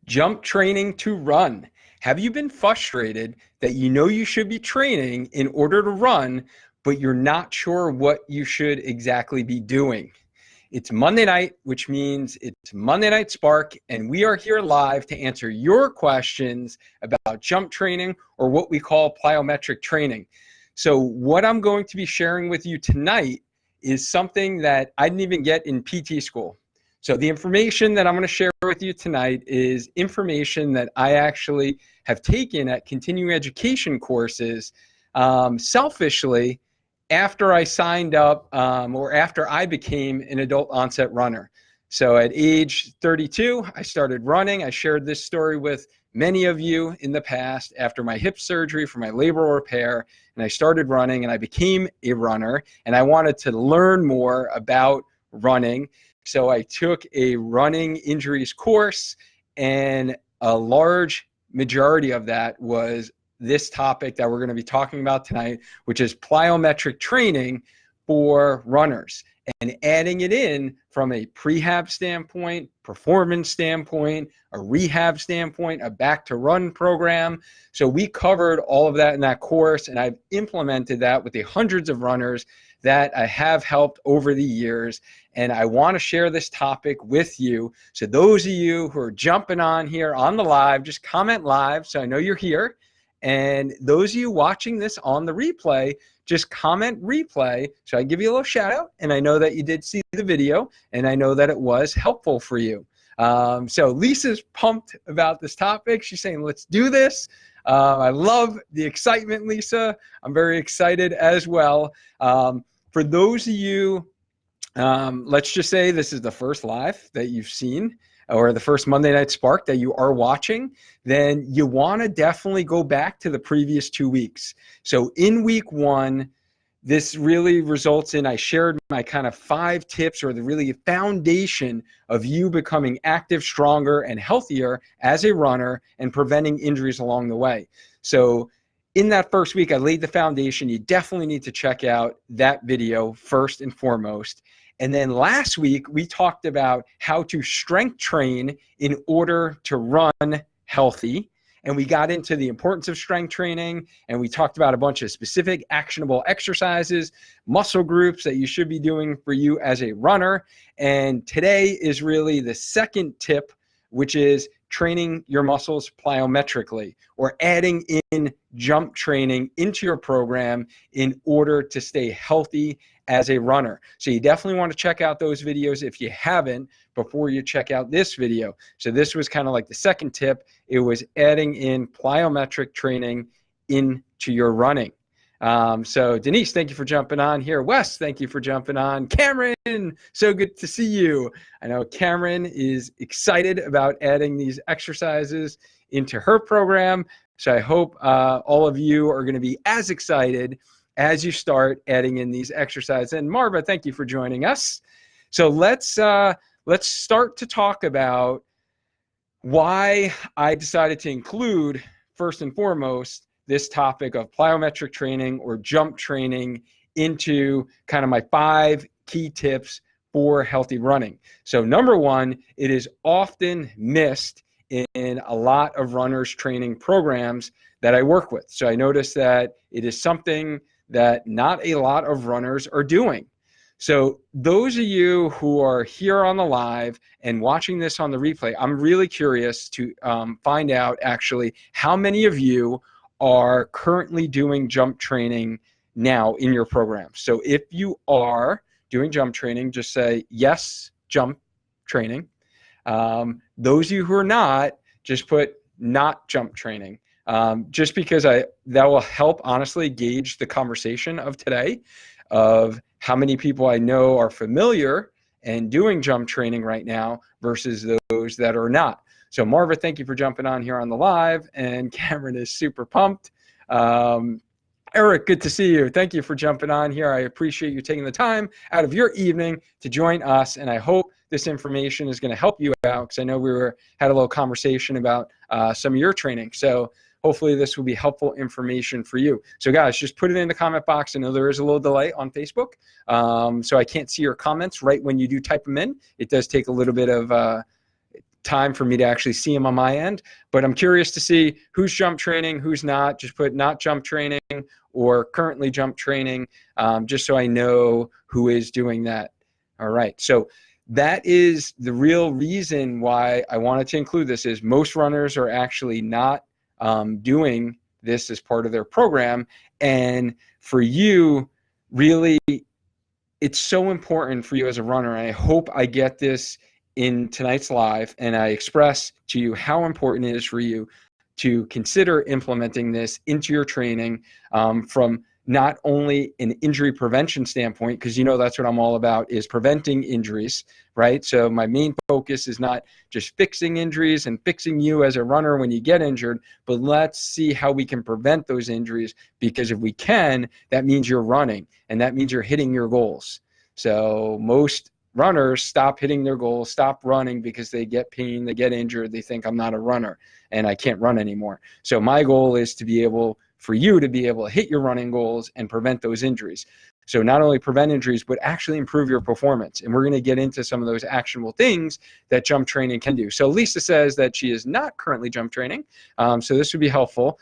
Jump training to run. Have you been frustrated that you know you should be training in order to run, but you're not sure what you should exactly be doing? It's Monday night, which means it's Monday Night Spark, and we are here live to answer your questions about jump training, or what we call plyometric training. So what I'm going to be sharing with you tonight is something that I didn't even get in PT school. So the information that I'm going to share with you tonight is information that I actually have taken at continuing education courses selfishly after I signed up or after I became an adult onset runner. So at age 32, I started running. I shared this story with many of you in the past after my hip surgery for my labral repair, and I started running and I became a runner, and I wanted to learn more about running. So I took a running injuries course, and a large majority of that was this topic that we're going to be talking about tonight, which is plyometric training for runners, and adding it in from a prehab standpoint, performance standpoint, a rehab standpoint, a back to run program. So we covered all of that in that course, and I've implemented that with the hundreds of runners that I have helped over the years. And I want to share this topic with you. So those of you who are jumping on here on the live, just comment live so I know you're here. And those of you watching this on the replay, just comment replay so I give you a little shout out, and I know that you did see the video, and I know that it was helpful for you. So Lisa's pumped about this topic. She's saying, let's do this. I love the excitement, Lisa. I'm very excited as well. For those of you, let's just say this is the first live that you've seen, or the first Monday Night Spark that you are watching, then you want to definitely go back to the previous 2 weeks. So in week one, this really results in, I shared my kind of 5 tips, or the really foundation of you becoming active, stronger, and healthier as a runner, and preventing injuries along the way. So in that first week, I laid the foundation. You definitely need to check out that video first and foremost. And then last week, we talked about how to strength train in order to run healthy. And we got into the importance of strength training, and we talked about a bunch of specific actionable exercises, muscle groups that you should be doing for you as a runner. And today is really the second tip, which is training your muscles plyometrically, or adding in jump training into your program in order to stay healthy as a runner. So you definitely want to check out those videos if you haven't before you check out this video. So this was kind of like the second tip. It was adding in plyometric training into your running. So Denise, thank you for jumping on here. Wes, thank you for jumping on. Cameron, so good to see you. I know Cameron is excited about adding these exercises into her program. So I hope all of you are going to be as excited as you start adding in these exercises. And Marva, thank you for joining us. So let's start to talk about why I decided to include, first and foremost, this topic of plyometric training or jump training into kind of my 5 key tips for healthy running. So number one, it is often missed in a lot of runners training programs that I work with. So I noticed that it is something that not a lot of runners are doing. So those of you who are here on the live and watching this on the replay, I'm really curious to find out actually how many of you are currently doing jump training now in your program. So if you are doing jump training, just say yes, jump training. Those of you who are not, just put not jump training. Just because that will help honestly gauge the conversation of today, of how many people I know are familiar and doing jump training right now versus those that are not. So Marva, thank you for jumping on here on the live, and Cameron is super pumped. Eric, good to see you. Thank you for jumping on here. I appreciate you taking the time out of your evening to join us, and I hope this information is going to help you out, because I know we had a little conversation about some of your training. So hopefully this will be helpful information for you. So guys, just put it in the comment box. I know there is a little delay on Facebook, so I can't see your comments right when you do type them in. It does take a little bit of time for me to actually see them on my end, but I'm curious to see who's jump training, who's not. Just put not jump training or currently jump training, just so I know who is doing that. All right, so that is the real reason why I wanted to include this, is most runners are actually not doing this as part of their program. And for you, really, it's so important for you as a runner. And I hope I get this in tonight's live, and I express to you how important it is for you to consider implementing this into your training, from not only an injury prevention standpoint, because that's what I'm all about, is preventing injuries, right? So my main focus is not just fixing injuries and fixing you as a runner when you get injured, but let's see how we can prevent those injuries, because if we can, that means you're running, and that means you're hitting your goals. So most runners stop hitting their goals, stop running because they get pain, they get injured, they think I'm not a runner and I can't run anymore. So my goal is to be able, for you to be able to hit your running goals and prevent those injuries. So not only prevent injuries, but actually improve your performance. And we're going to get into some of those actionable things that jump training can do. So Lisa says that she is not currently jump training. So this would be helpful.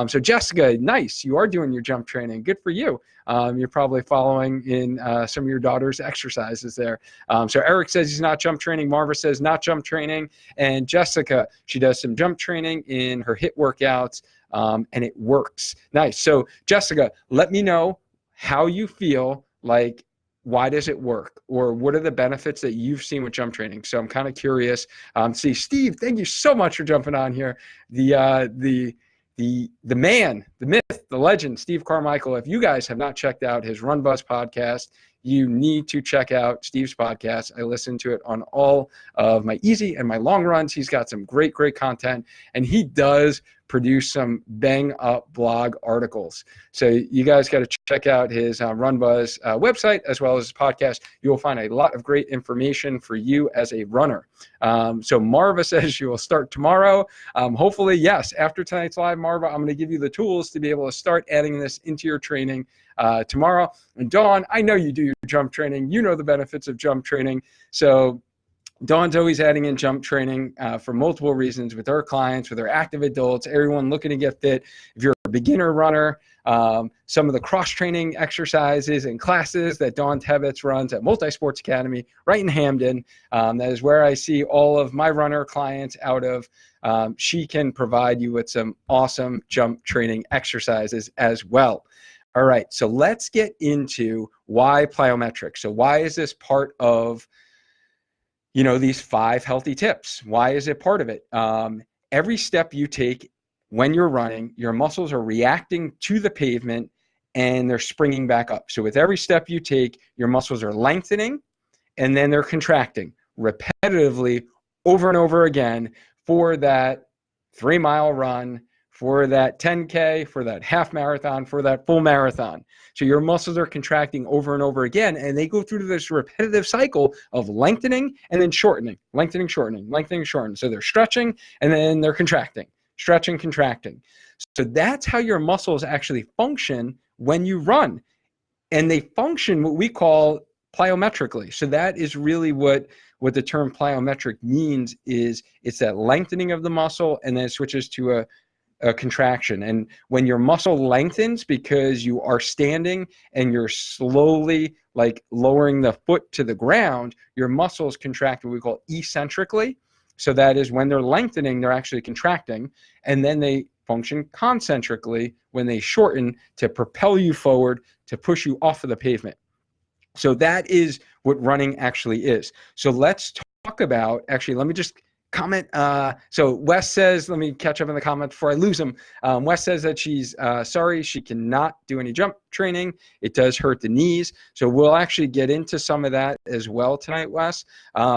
So Jessica, nice. You are doing your jump training. Good for you. You're probably following in some of your daughter's exercises there. So Eric says he's not jump training. Marva says not jump training. And Jessica, she does some jump training in her HIIT workouts, and it works. Nice. So Jessica, let me know how you feel. Like, why does it work? Or what are the benefits that you've seen with jump training? So I'm kind of curious. See, Steve, thank you so much for jumping on here. The man, the myth, the legend, Steve Carmichael. If you guys have not checked out his Run Buzz podcast, you need to check out Steve's podcast. I listen to it on all of my easy and my long runs. He's got some great content, and he does produce some bang up blog articles. So you guys got to check out his Run Buzz website as well as his podcast. You will find a lot of great information for you as a runner. So Marva says you will start tomorrow. Hopefully, yes, after tonight's live, Marva, I'm going to give you the tools to be able to start adding this into your training tomorrow. And Dawn, I know you do your jump training. You know the benefits of jump training. So Dawn's always adding in jump training for multiple reasons with her clients, with her active adults, everyone looking to get fit. If you're a beginner runner, some of the cross-training exercises and classes that Dawn Tebbets runs at Multi-Sports Academy right in Hamden, that is where I see all of my runner clients out of. She can provide you with some awesome jump training exercises as well. All right, so let's get into why plyometrics. So why is this part of these 5 healthy tips? Why is it part of it? Every step you take when you're running, your muscles are reacting to the pavement and they're springing back up. So with every step you take, your muscles are lengthening and then they're contracting repetitively over and over again for that 3-mile run, for that 10K, for that half marathon, for that full marathon. So your muscles are contracting over and over again, and they go through this repetitive cycle of lengthening and then shortening, lengthening, shortening, lengthening, shortening. So they're stretching and then they're contracting, stretching, contracting. So that's how your muscles actually function when you run. And they function what we call plyometrically. So that is really what the term plyometric means, is it's that lengthening of the muscle and then it switches to a contraction. And when your muscle lengthens because you are standing and you're slowly like lowering the foot to the ground, your muscles contract what we call eccentrically. So that is when they're lengthening, they're actually contracting, and then they function concentrically when they shorten to propel you forward, to push you off of the pavement. So that is what running actually is. So let's talk about, actually, let me just comment. So Wes says, let me catch up in the comment before I lose him. Wes says that she's sorry, she cannot do any jump training. It does hurt the knees. So we'll actually get into some of that as well tonight, Wes.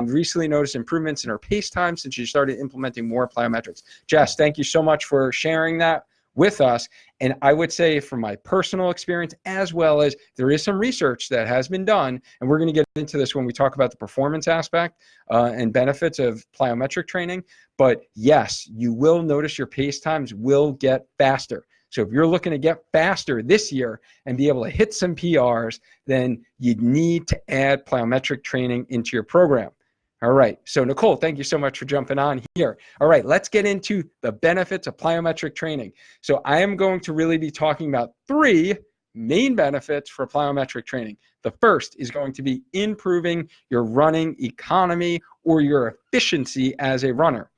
Recently noticed improvements in her pace time since she started implementing more plyometrics. Jess, thank you so much for sharing that with us. And I would say from my personal experience, as well as there is some research that has been done, and we're going to get into this when we talk about the performance aspect and benefits of plyometric training. But yes, you will notice your pace times will get faster. So if you're looking to get faster this year and be able to hit some PRs, then you need to add plyometric training into your program. All right. So Nicole, thank you so much for jumping on here. All right, let's get into the benefits of plyometric training. So I am going to really be talking about 3 main benefits for plyometric training. The first is going to be improving your running economy or your efficiency as a runner.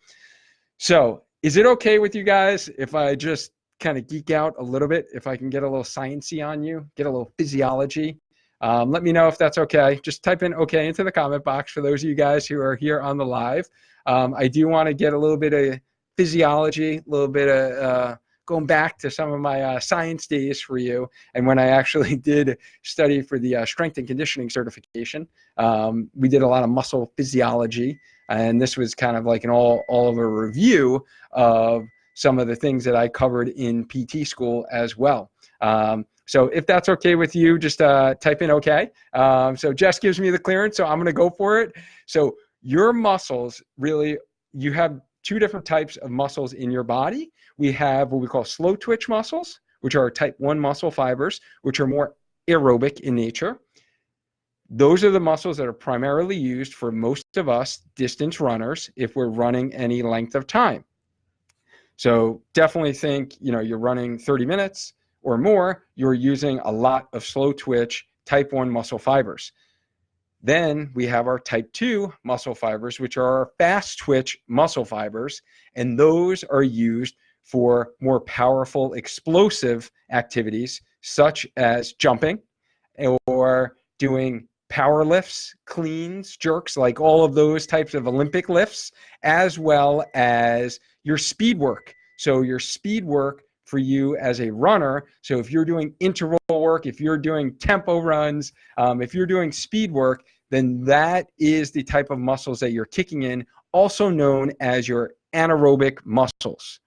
So is it okay with you guys if I just kind of geek out a little bit, if I can get a little sciencey on you, get a little physiology? Let me know if that's okay. Just type in okay into the comment box for those of you guys who are here on the live. I do want to get a little bit of physiology, a little bit of going back to some of my science days for you. And when I actually did study for the strength and conditioning certification, we did a lot of muscle physiology. And this was kind of like an all-over review of some of the things that I covered in PT school as well. So if that's okay with you, just type in okay. So Jess gives me the clearance, so I'm going to go for it. So your muscles, really, you have 2 different types of muscles in your body. We have what we call slow twitch muscles, which are type 1 muscle fibers, which are more aerobic in nature. Those are the muscles that are primarily used for most of us distance runners if we're running any length of time. So definitely think, you're running 30 minutes or more, you're using a lot of slow twitch type 1 muscle fibers. Then we have our type 2 muscle fibers, which are our fast twitch muscle fibers, and those are used for more powerful, explosive activities such as jumping or doing power lifts, cleans, jerks, like all of those types of Olympic lifts, as well as your speed work. So your speed work for you as a runner. So if you're doing interval work, if you're doing tempo runs, if you're doing speed work, then that is the type of muscles that you're kicking in, also known as your anaerobic muscles.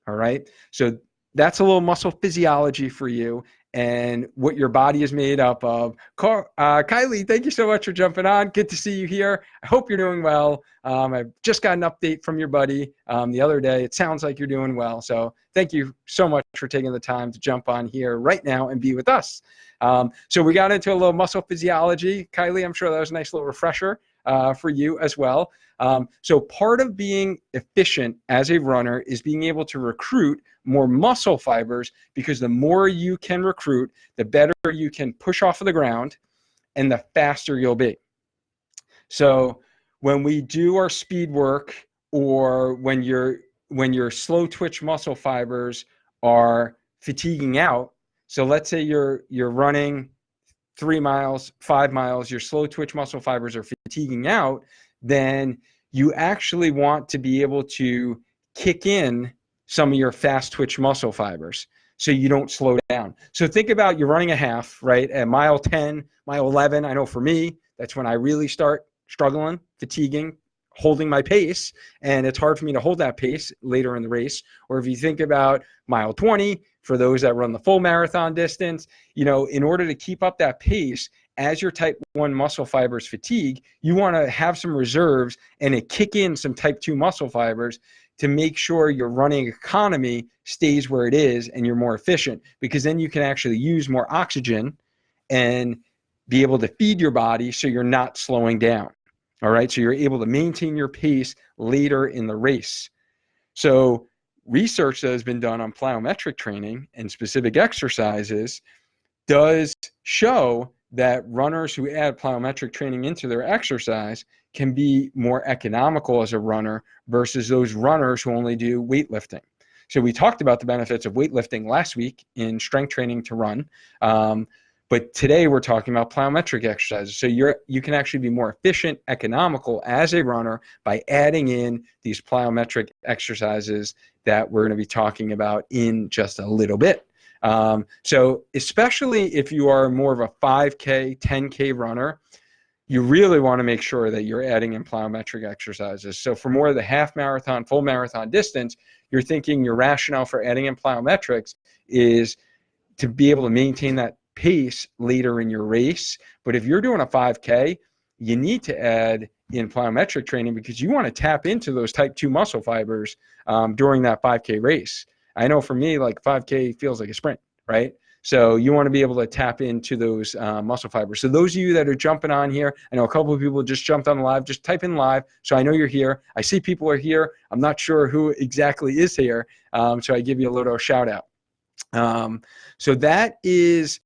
All right. So that's a little muscle physiology for you and what your body is made up of. Kylie, thank you so much for jumping on. Good to see you here. I hope you're doing well. I just got an update from your buddy the other day. It sounds like you're doing well. So thank you so much for taking the time to jump on here right now and be with us. So we got into a little muscle physiology. Kylie, I'm sure that was a nice little refresher for you as well. So part of being efficient as a runner is being able to recruit more muscle fibers, because the more you can recruit, the better you can push off of the ground and the faster you'll be. So when we do our speed work, or when your slow twitch muscle fibers are fatiguing out, so let's say you're running 3 miles, 5 miles, your slow twitch muscle fibers are fatiguing out, then you actually want to be able to kick in some of your fast twitch muscle fibers so you don't slow down. So think about you're running a half, right? At mile 10, mile 11, I know for me, that's when I really start struggling, fatiguing, holding my pace, and it's hard for me to hold that pace later in the race. Or if you think about mile 20, for those that run the full marathon distance, in order to keep up that pace, as your type 1 muscle fibers fatigue, you want to have some reserves and to kick in some type 2 muscle fibers to make sure your running economy stays where it is and you're more efficient, because then you can actually use more oxygen and be able to feed your body so you're not slowing down. All right, so you're able to maintain your pace later in the race. So research that has been done on plyometric training and specific exercises does show that runners who add plyometric training into their exercise can be more economical as a runner versus those runners who only do weightlifting. So we talked about the benefits of weightlifting last week in strength training to run. But today we're talking about plyometric exercises. So you can actually be more efficient, economical as a runner by adding in these plyometric exercises that we're going to be talking about in just a little bit. So especially if you are more of a 5K, 10K runner, you really want to make sure that you're adding in plyometric exercises. So for more of the half marathon, full marathon distance, you're thinking your rationale for adding in plyometrics is to be able to maintain that pace later in your race. But if you're doing a 5K, you need to add in plyometric training because you want to tap into those type 2 muscle fibers during that 5K race. I know for me, like 5K feels like a sprint, right? So you want to be able to tap into those muscle fibers. So those of you that are jumping on here, I know a couple of people just jumped on live, just type in live. So I know you're here. I see people are here. I'm not sure who exactly is here. So I give you a little shout out. So that is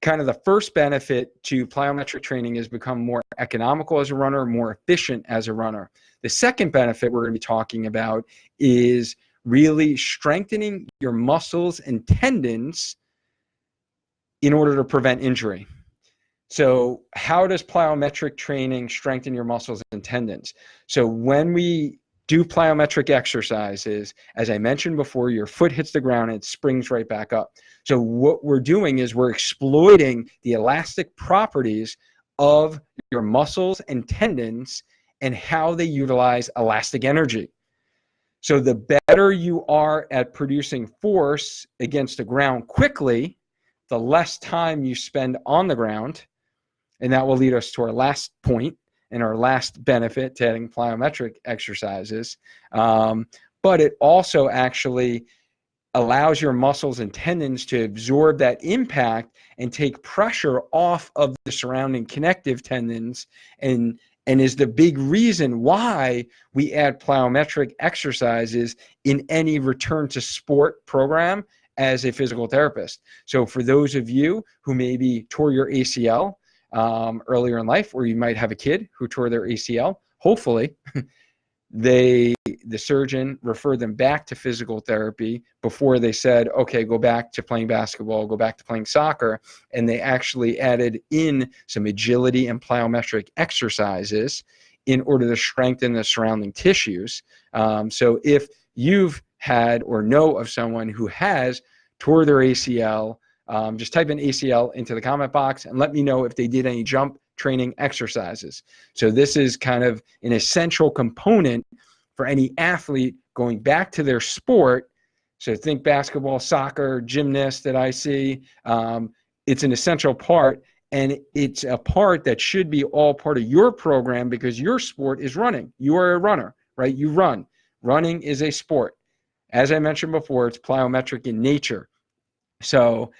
kind of the first benefit to plyometric training, is become more economical as a runner, more efficient as a runner. The second benefit we're going to be talking about is really strengthening your muscles and tendons in order to prevent injury. So how does plyometric training strengthen your muscles and tendons? So when we do plyometric exercises, as I mentioned before, your foot hits the ground and it springs right back up. So what we're doing is we're exploiting the elastic properties of your muscles and tendons and how they utilize elastic energy. So the better you are at producing force against the ground quickly, the less time you spend on the ground. And that will lead us to our last point and our last benefit to adding plyometric exercises. But it also actually allows your muscles and tendons to absorb that impact and take pressure off of the surrounding connective tendons, and is the big reason why we add plyometric exercises in any return to sport program as a physical therapist. So for those of you who maybe tore your ACL earlier in life, or you might have a kid who tore their ACL, hopefully the surgeon referred them back to physical therapy before they said, okay, go back to playing basketball, go back to playing soccer. And they actually added in some agility and plyometric exercises in order to strengthen the surrounding tissues. So if you've had or know of someone who has tore their ACL, just type in ACL into the comment box and let me know if they did any jump training exercises. So this is kind of an essential component for any athlete going back to their sport. So think basketball, soccer, gymnasts that I see. It's an essential part, and it's a part that should be all part of your program because your sport is running. You are a runner, right? You run. Running is a sport. As I mentioned before, it's plyometric in nature. So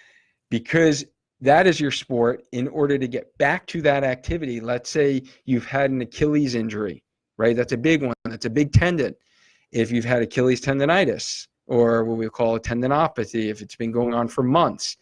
because that is your sport, in order to get back to that activity, let's say you've had an Achilles injury, right? That's a big one. That's a big tendon. If you've had Achilles tendonitis, or what we call a tendinopathy, if it's been going on for months,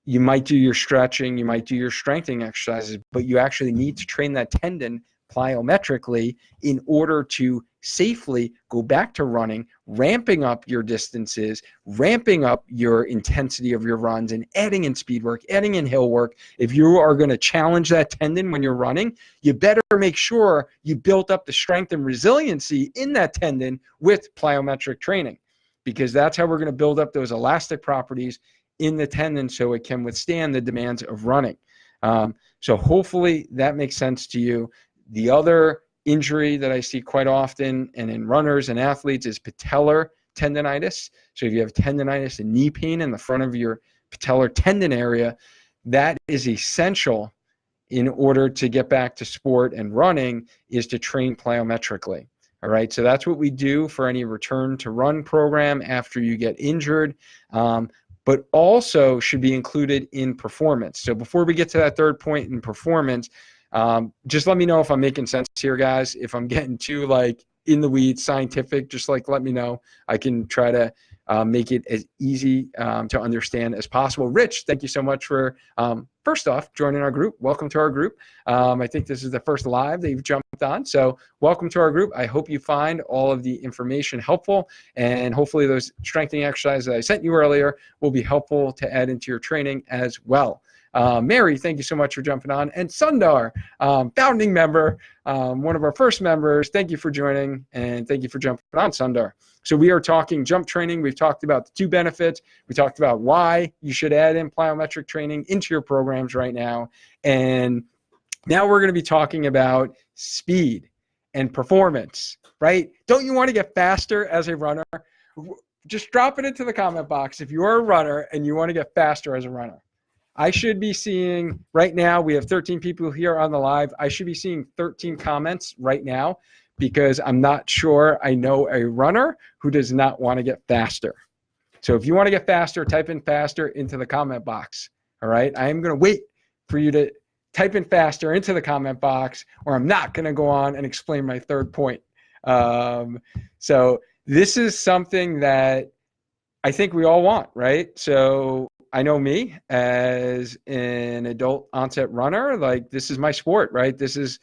you might do your stretching, you might do your strengthening exercises, but you actually need to train that tendon plyometrically in order to safely go back to running, ramping up your distances, ramping up your intensity of your runs, and adding in speed work, adding in hill work. If you are going to challenge that tendon when you're running, you better make sure you built up the strength and resiliency in that tendon with plyometric training, because that's how we're going to build up those elastic properties in the tendon so it can withstand the demands of running. So hopefully that makes sense to you. The other injury that I see quite often and in runners and athletes is patellar tendonitis. So if you have tendonitis and knee pain in the front of your patellar tendon area, that is essential in order to get back to sport and running, is to train plyometrically. All right, so that's what we do for any return to run program after you get injured, but also should be included in performance. So before we get to that third point in performance, just let me know if I'm making sense here, guys. If I'm getting too in the weeds, scientific, just let me know. I can try to make it as easy to understand as possible. Rich, thank you so much for, first off, joining our group. Welcome to our group. I think this is the first live that you've jumped on. So welcome to our group. I hope you find all of the information helpful, and hopefully those strengthening exercises that I sent you earlier will be helpful to add into your training as well. Mary, thank you so much for jumping on. And Sundar, founding member, one of our first members, thank you for joining, and thank you for jumping on, Sundar. So we are talking jump training. We've talked about the two benefits. We talked about why you should add in plyometric training into your programs right now. And now we're going to be talking about speed and performance, right? Don't you want to get faster as a runner? Just drop it into the comment box if you are a runner and you want to get faster as a runner. I should be seeing right now, we have 13 people here on the live. I should be seeing 13 comments right now, because I'm not sure I know a runner who does not want to get faster. So if you want to get faster, type in faster into the comment box. All right. I am going to wait for you to type in faster into the comment box, or I'm not going to go on and explain my third point. So this is something that I think we all want, right? So I know me as an adult onset runner, like this is my sport, right? This is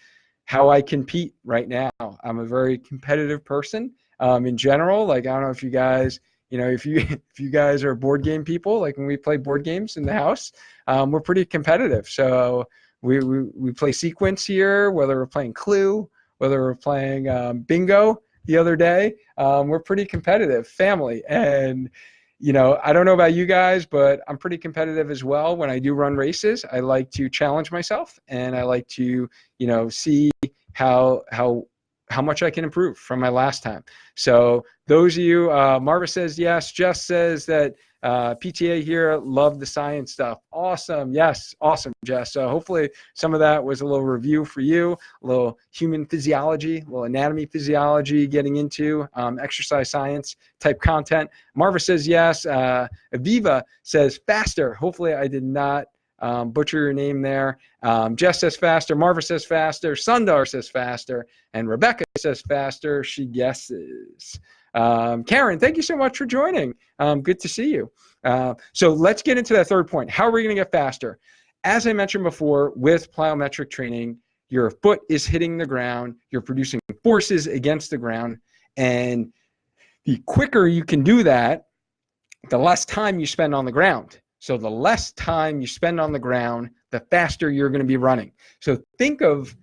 how I compete right now. I'm a very competitive person in general. Like, I don't know if you guys, if you guys are board game people, like when we play board games in the house, we're pretty competitive. So we play sequence here, whether we're playing Clue, whether we're playing bingo the other day, we're pretty competitive family. And I don't know about you guys, but I'm pretty competitive as well. When I do run races, I like to challenge myself, and I like to, see how much I can improve from my last time. So those of you, Marva says yes. Jess says that PTA here, love the science stuff. Awesome. Yes. Awesome, Jess. So hopefully some of that was a little review for you, a little human physiology, a little anatomy physiology, getting into exercise science type content. Marva says yes. Aviva says faster. Hopefully I did not butcher your name there. Jess says faster. Marva says faster. Sundar says faster. And Rebecca says faster. She guesses. Karen, thank you so much for joining. Good to see you. So let's get into that third point. How are we going to get faster? As I mentioned before, with plyometric training, your foot is hitting the ground. You're producing forces against the ground. And the quicker you can do that, the less time you spend on the ground. So the less time you spend on the ground, the faster you're going to be running. So think of,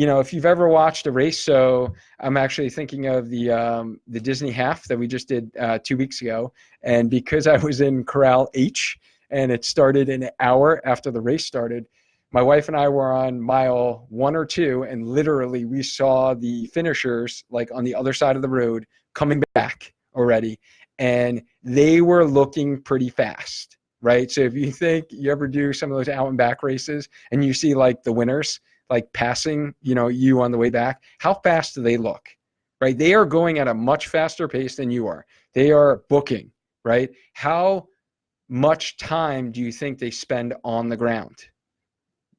if you've ever watched a race. So I'm actually thinking of the Disney half that we just did 2 weeks ago. And because I was in Corral H and it started an hour after the race started, my wife and I were on mile 1 or 2, and literally we saw the finishers like on the other side of the road coming back already. And they were looking pretty fast. Right. So if you think you ever do some of those out and back races and you see like the winners, like passing, you on the way back, how fast do they look? Right. They are going at a much faster pace than you are. They are booking. Right. How much time do you think they spend on the ground?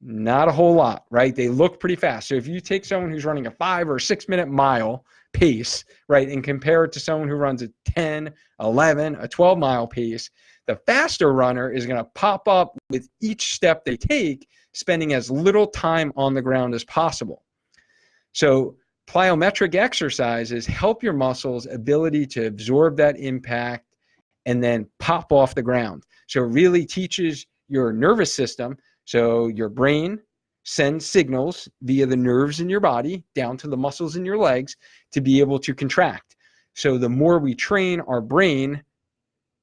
Not a whole lot. Right. They look pretty fast. So if you take someone who's running a 5 or 6 minute mile pace, right, and compare it to someone who runs a 10, 11, a 12 mile pace, the faster runner is going to pop up with each step they take, spending as little time on the ground as possible. So plyometric exercises help your muscles' ability to absorb that impact and then pop off the ground. So it really teaches your nervous system, so your brain sends signals via the nerves in your body down to the muscles in your legs to be able to contract. So the more we train our brain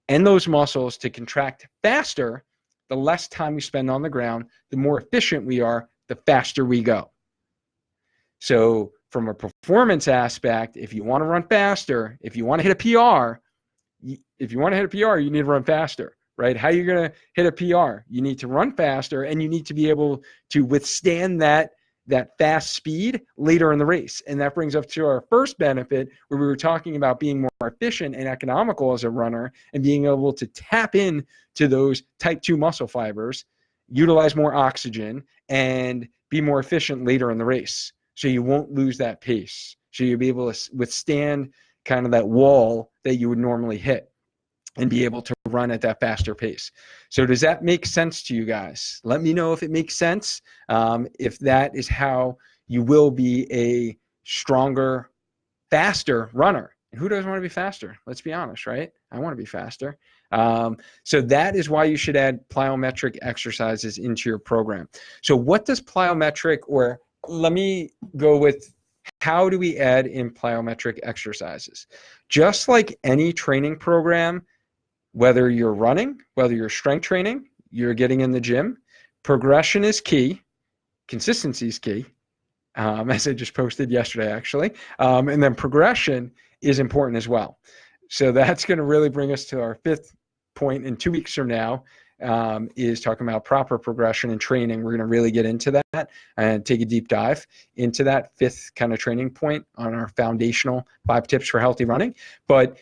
and those muscles to contract faster, the less time we spend on the ground, the more efficient we are, the faster we go. So from a performance aspect, if you want to run faster, if you want to hit a PR, you need to run faster, right? How are you going to hit a PR? You need to run faster, and you need to be able to withstand that fast speed later in the race. And that brings up to our first benefit, where we were talking about being more efficient and economical as a runner and being able to tap in to those type 2 muscle fibers, utilize more oxygen, and be more efficient later in the race. So you won't lose that pace. So you'll be able to withstand kind of that wall that you would normally hit and be able to run at that faster pace. So does that make sense to you guys? Let me know if it makes sense, if that is how you will be a stronger, faster runner. And who doesn't want to be faster? Let's be honest, right? I want to be faster. So that is why you should add plyometric exercises into your program. So what does plyometric, or let me go with, how do we add in plyometric exercises? Just like any training program, whether you're running, whether you're strength training, you're getting in the gym, progression is key, consistency is key, as I just posted yesterday, actually. And then progression is important as well. So that's going to really bring us to our fifth point in 2 weeks from now, is talking about proper progression and training. We're going to really get into that and take a deep dive into that fifth kind of training point on our foundational 5 tips for healthy running. But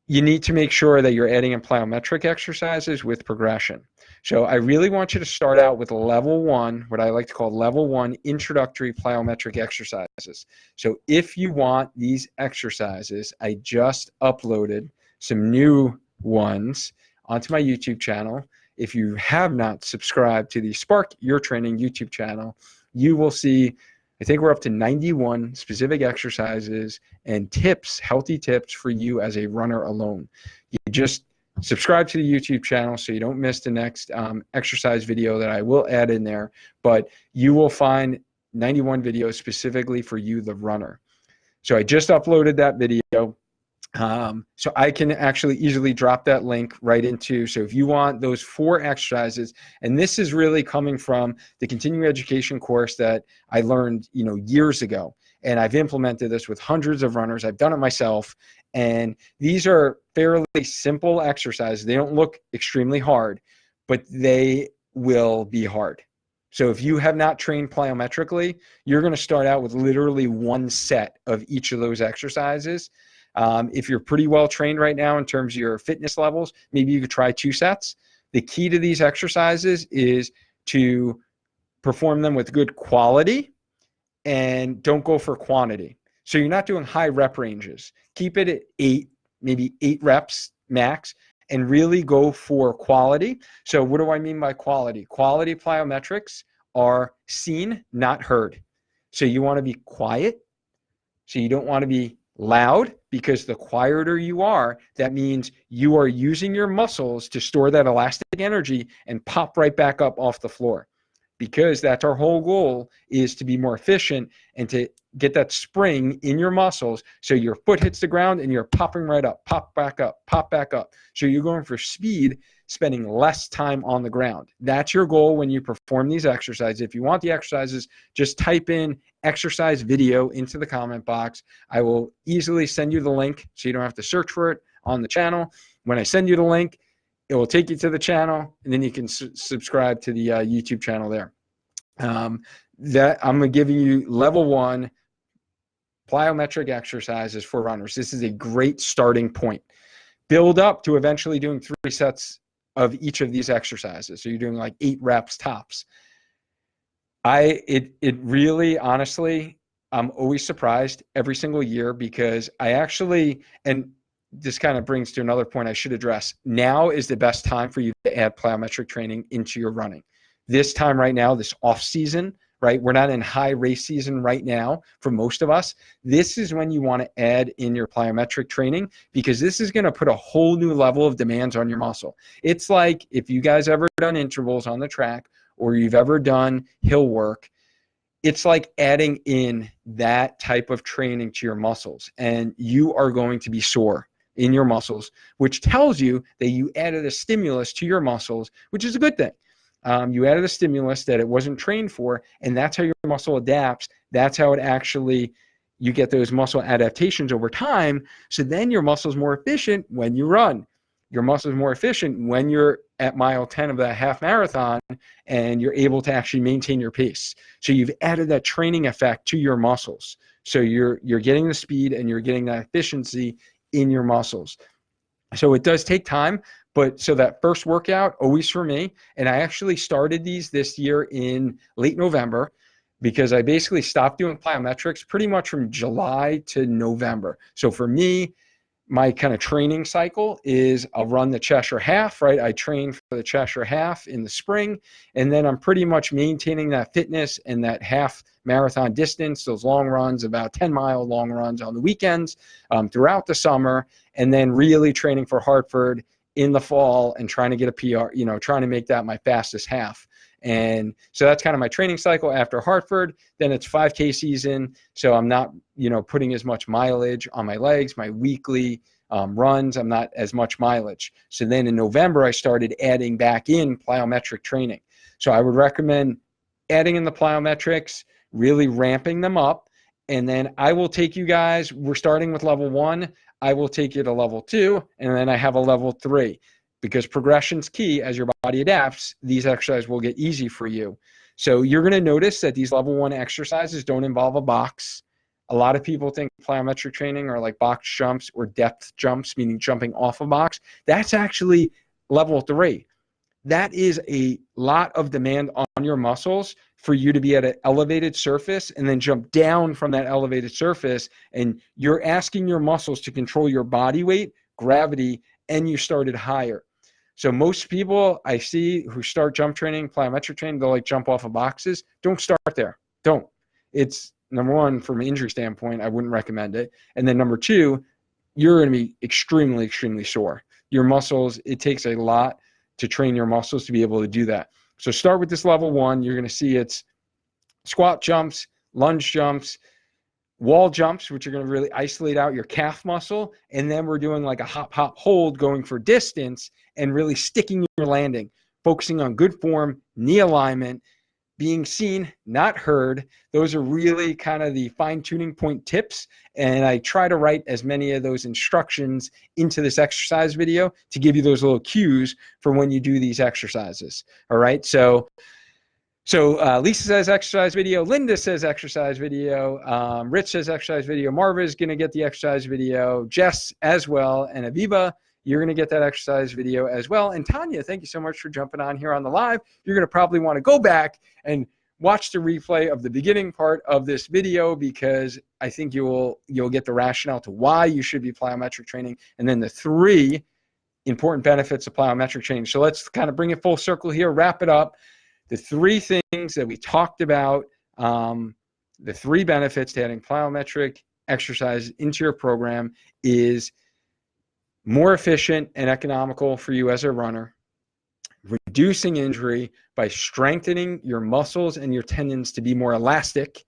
you need to make sure that you're adding in plyometric exercises with progression. So I really want you to start out with level 1, what I like to call level 1 introductory plyometric exercises. So if you want these exercises, I just uploaded some new ones onto my YouTube channel. If you have not subscribed to the Spark Your Training YouTube channel, you will see, I think we're up to 91 specific exercises and tips, healthy tips for you as a runner alone. You just subscribe to the YouTube channel so you don't miss the next exercise video that I will add in there, but you will find 91 videos specifically for you, the runner. So I just uploaded that video. So I can actually easily drop that link right into, so if you want those 4 exercises, and this is really coming from the continuing education course that I learned, years ago, and I've implemented this with hundreds of runners. I've done it myself, and these are fairly simple exercises. They don't look extremely hard, but they will be hard. So if you have not trained plyometrically, you're going to start out with literally 1 set of each of those exercises. If you're pretty well trained right now in terms of your fitness levels, maybe you could try 2 sets. The key to these exercises is to perform them with good quality and don't go for quantity. So you're not doing high rep ranges. Keep it at 8, maybe 8 reps max, and really go for quality. So what do I mean by quality? Quality plyometrics are seen, not heard. So you want to be quiet. So you don't want to be loud, because the quieter you are, that means you are using your muscles to store that elastic energy and pop right back up off the floor, because that's our whole goal, is to be more efficient and to get that spring in your muscles so your foot hits the ground and you're popping right up, pop back up, pop back up. So you're going for speed, spending less time on the ground. That's your goal when you perform these exercises. If you want the exercises, just type in exercise video into the comment box. I will easily send you the link so you don't have to search for it on the channel. When I send you the link, it will take you to the channel, and then you can subscribe to the YouTube channel there. That I'm giving you level 1 plyometric exercises for runners. This is a great starting point. Build up to eventually doing 3 sets of each of these exercises. So you're doing like 8 reps tops. It really, honestly, I'm always surprised every single year, because I actually, and this kind of brings to another point I should address. Now is the best time for you to add plyometric training into your running. This time right now, this off season, right? We're not in high race season right now for most of us. This is when you want to add in your plyometric training, because this is going to put a whole new level of demands on your muscle. It's like if you guys ever done intervals on the track, or you've ever done hill work, it's like adding in that type of training to your muscles, and you are going to be sore in your muscles, which tells you that you added a stimulus to your muscles, which is a good thing. You added a stimulus that it wasn't trained for, and that's how your muscle adapts. That's how it actually, you get those muscle adaptations over time. So then your muscle's more efficient when you run. Your muscle's more efficient when you're at mile 10 of that half marathon, and you're able to actually maintain your pace. So you've added that training effect to your muscles. So you're getting the speed and you're getting that efficiency in your muscles. So it does take time, but so that first workout, always for me, and I actually started these this year in late November, because I basically stopped doing plyometrics pretty much from July to November. So for me, my kind of training cycle is I'll run the Cheshire Half, right? I train for the Cheshire Half in the spring, and then I'm pretty much maintaining that fitness and that half marathon distance, those long runs, about 10-mile long runs on the weekends throughout the summer, and then really training for Hartford in the fall and trying to get a PR, trying to make that my fastest half. And so that's kind of my training cycle. After Hartford, then it's 5K season. So I'm not, putting as much mileage on my legs, my weekly runs, I'm not as much mileage. So then in November, I started adding back in plyometric training. So I would recommend adding in the plyometrics, really ramping them up. And then I will take you guys, we're starting with level 1. I will take you to level 2, and then I have a level 3. Because progression's key. As your body adapts, these exercises will get easy for you. So you're going to notice that these level 1 exercises don't involve a box. A lot of people think plyometric training are like box jumps or depth jumps, meaning jumping off a box. That's actually level 3. That is a lot of demand on your muscles for you to be at an elevated surface and then jump down from that elevated surface. And you're asking your muscles to control your body weight, gravity, and you started higher. So most people I see who start jump training, plyometric training, they'll like jump off of boxes. Don't start there. Don't. It's number one, from an injury standpoint, I wouldn't recommend it. And then number two, you're going to be extremely, extremely sore. Your muscles, it takes a lot to train your muscles to be able to do that. So start with this level 1. You're going to see it's squat jumps, lunge jumps, wall jumps, which are going to really isolate out your calf muscle. And then we're doing like a hop, hop, hold, going for distance and really sticking your landing, focusing on good form, knee alignment, being seen, not heard. Those are really kind of the fine-tuning point tips. And I try to write as many of those instructions into this exercise video to give you those little cues for when you do these exercises. All right. So Lisa says exercise video. Linda says exercise video. Rich says exercise video. Marva is going to get the exercise video. Jess as well. And Aviva, you're going to get that exercise video as well. And Tanya, thank you so much for jumping on here on the live. You're going to probably want to go back and watch the replay of the beginning part of this video, because I think you'll get the rationale to why you should be plyometric training, and then the 3 important benefits of plyometric training. So let's kind of bring it full circle here, wrap it up. The 3 things that we talked about, the 3 benefits to adding plyometric exercise into your program is more efficient and economical for you as a runner, reducing injury by strengthening your muscles and your tendons to be more elastic.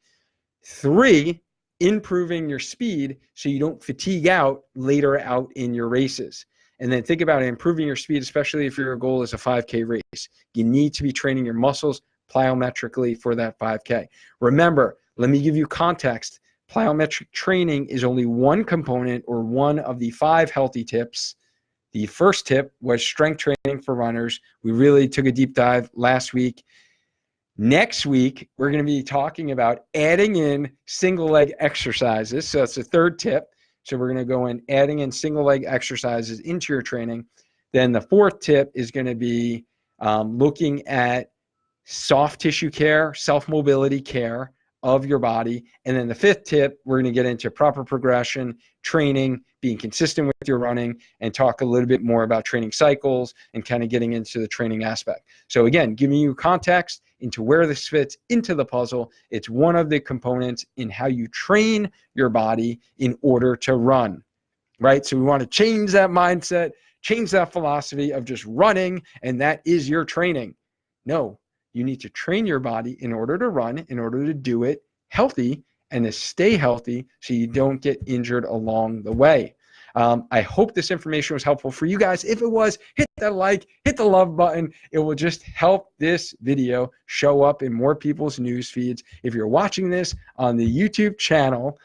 3, improving your speed so you don't fatigue out later out in your races. And then think about improving your speed, especially if your goal is a 5K race. You need to be training your muscles plyometrically for that 5K. Remember, let me give you context. Plyometric training is only one component or one of the 5 healthy tips. The first tip was strength training for runners. We really took a deep dive last week. Next week, we're going to be talking about adding in single leg exercises. So that's the 3rd tip. So we're going to go in adding in single leg exercises into your training. Then the 4th tip is going to be looking at soft tissue care, self-mobility care of your body. And then the 5th tip, we're going to get into proper progression, training, being consistent with your running, and talk a little bit more about training cycles and kind of getting into the training aspect. So again, giving you context into where this fits into the puzzle. It's one of the components in how you train your body in order to run, right? So we want to change that mindset, change that philosophy of just running, and that is your training. No, you need to train your body in order to run, in order to do it healthy and to stay healthy so you don't get injured along the way. I hope this information was helpful for you guys. If it was, hit that like, hit the love button. It will just help this video show up in more people's news feeds. If you're watching this on the YouTube channel,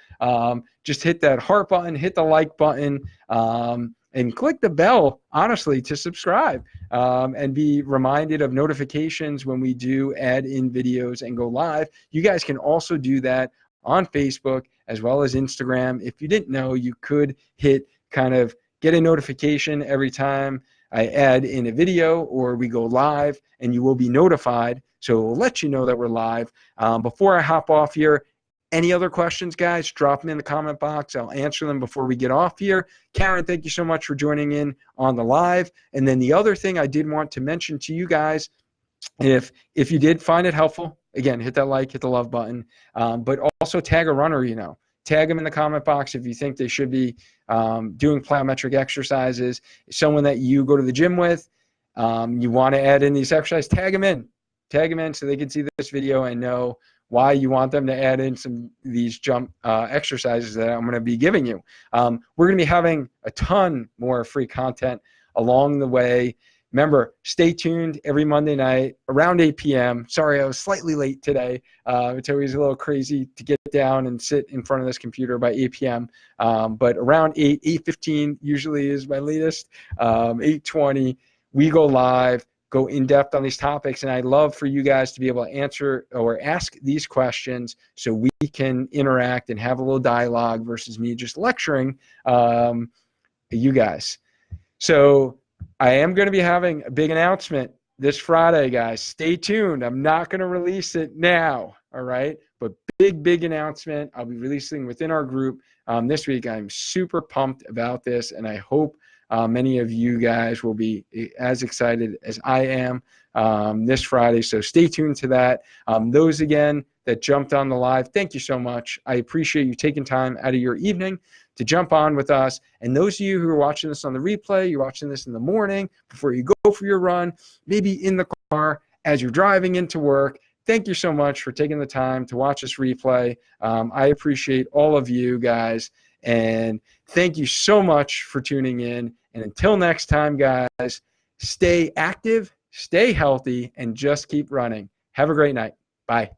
just hit that heart button, hit the like button, and click the bell, honestly, to subscribe and be reminded of notifications when we do add in videos and go live. You guys can also do that on Facebook as well as Instagram. If you didn't know, you could hit kind of get a notification every time I add in a video or we go live, and you will be notified. So we'll let you know that we're live. Before I hop off here, any other questions, guys, drop them in the comment box. I'll answer them before we get off here. Karen, thank you so much for joining in on the live. And then the other thing I did want to mention to you guys, if you did find it helpful, again, hit that like, hit the love button, but also tag a runner, tag them in the comment box if you think they should be doing plyometric exercises. Someone that you go to the gym with, you want to add in these exercises, tag them in so they can see this video and know why you want them to add in some of these jump exercises that I'm going to be giving you. We're going to be having a ton more free content along the way. Remember, stay tuned every Monday night around 8 p.m. Sorry, I was slightly late today. It's always a little crazy to get down and sit in front of this computer by 8 p.m. But around 8:15 usually is my latest. 8:20, we go live. go in depth on these topics. And I'd love for you guys to be able to answer or ask these questions so we can interact and have a little dialogue versus me just lecturing you guys. So I am going to be having a big announcement this Friday, guys. Stay tuned. I'm not going to release it now. All right. But big announcement. I'll be releasing within our group this week. I'm super pumped about this, and I hope many of you guys will be as excited as I am this Friday. So stay tuned to that. Those, again, that jumped on the live, thank you so much. I appreciate you taking time out of your evening to jump on with us. And those of you who are watching this on the replay, you're watching this in the morning before you go for your run, maybe in the car as you're driving into work, thank you so much for taking the time to watch this replay. I appreciate all of you guys. And thank you so much for tuning in. And until next time, guys, stay active, stay healthy, and just keep running. Have a great night. Bye.